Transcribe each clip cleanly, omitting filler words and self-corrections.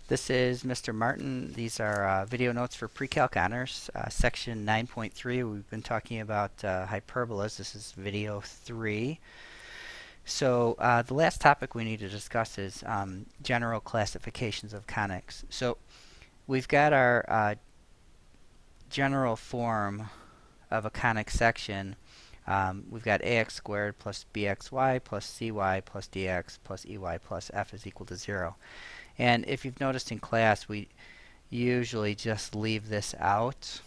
This is Mr. Martin. These are video notes for Precalc Honors, section 9.3. We've been talking about hyperbolas. This is video 3. So the last topic we need to discuss is general classifications of conics. So we've got our general form of a conic section. We've got ax squared plus bxy plus cy plus dx plus ey plus f is equal to 0. And if you've noticed in class, we usually just leave this out,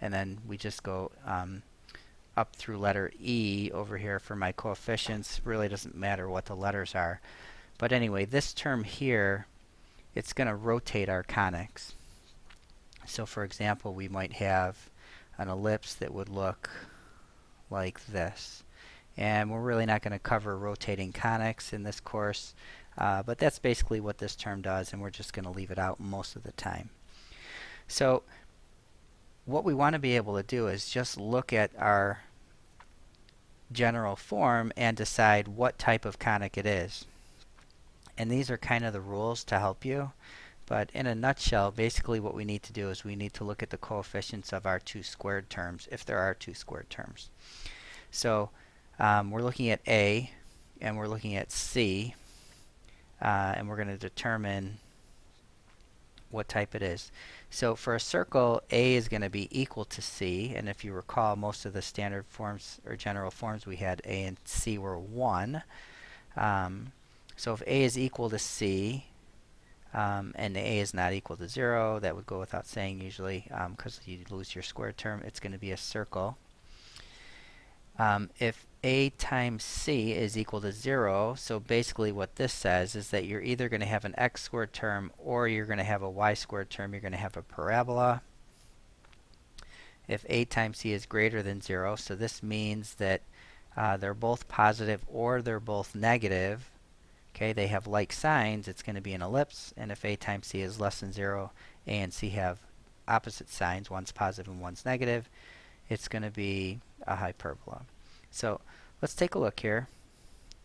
and then we just go up through letter E over here for my coefficients. Really doesn't matter what the letters are. But anyway, this term here, it's going to rotate our conics. So for example, we might have an ellipse that would look like this. And we're really not going to cover rotating conics in this course. But that's basically what this term does, and we're just going to leave it out most of the time. So what we want to be able to do is just look at our general form and decide what type of conic it is. And these are kind of the rules to help you. But in a nutshell, basically what we need to do is we need to look at the coefficients of our two squared terms, if there are two squared terms. So we're looking at A, and we're looking at C. And we're going to determine what type it is. So for a circle, A is going to be equal to C, and if you recall, most of the standard forms or general forms we had, A and C were 1. So if A is equal to C, and A is not equal to 0, that would go without saying usually, because you lose your square term, it's going to be a circle. If A times C is equal to 0, so basically what this says is that you're either going to have an x squared term or you're going to have a y squared term. You're going to have a parabola. If A times C is greater than 0, so this means that they're both positive or they're both negative. Okay, they have like signs. It's going to be an ellipse. And if A times C is less than 0, A and C have opposite signs. One's positive and one's negative. It's going to be a hyperbola. So let's take a look here.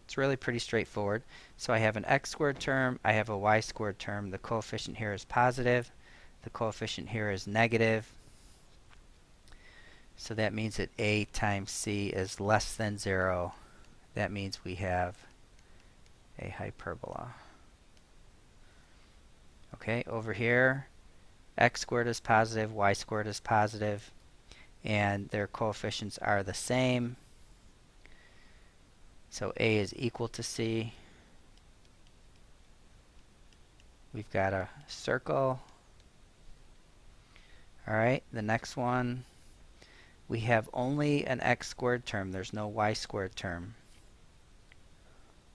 It's really pretty straightforward. So I have an x squared term, I have a y squared term. The coefficient here is positive. The coefficient here is negative. So that means that A times C is less than 0. That means we have a hyperbola. Okay, over here, x squared is positive, y squared is positive, and their coefficients are the same. So A is equal to C. We've got a circle. Alright, the next one, we have only an x squared term. There's no y squared term.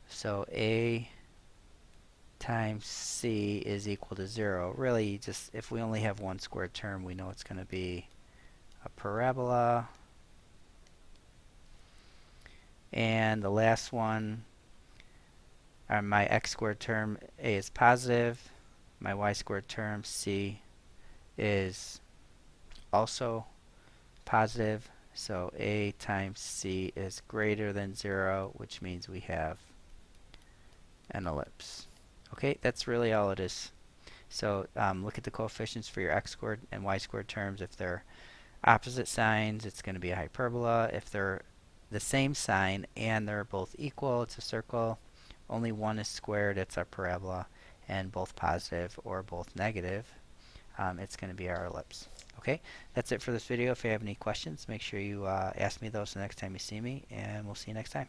So A times C is equal to 0. Really, just if we only have one squared term, we know it's going to be a parabola. And the last one, my x squared term, A is positive. My y squared term, C, is also positive. So A times C is greater than 0, which means we have an ellipse. Okay, that's really all it is. So look at the coefficients for your x squared and y squared terms. If they're opposite signs, it's going to be a hyperbola. If they're the same sign and they're both equal, it's a circle. Only one is squared, it's a parabola. And both positive or both negative, it's going to be our ellipse. Okay, that's it for this video. If you have any questions, make sure you ask me those the next time you see me, and we'll see you next time.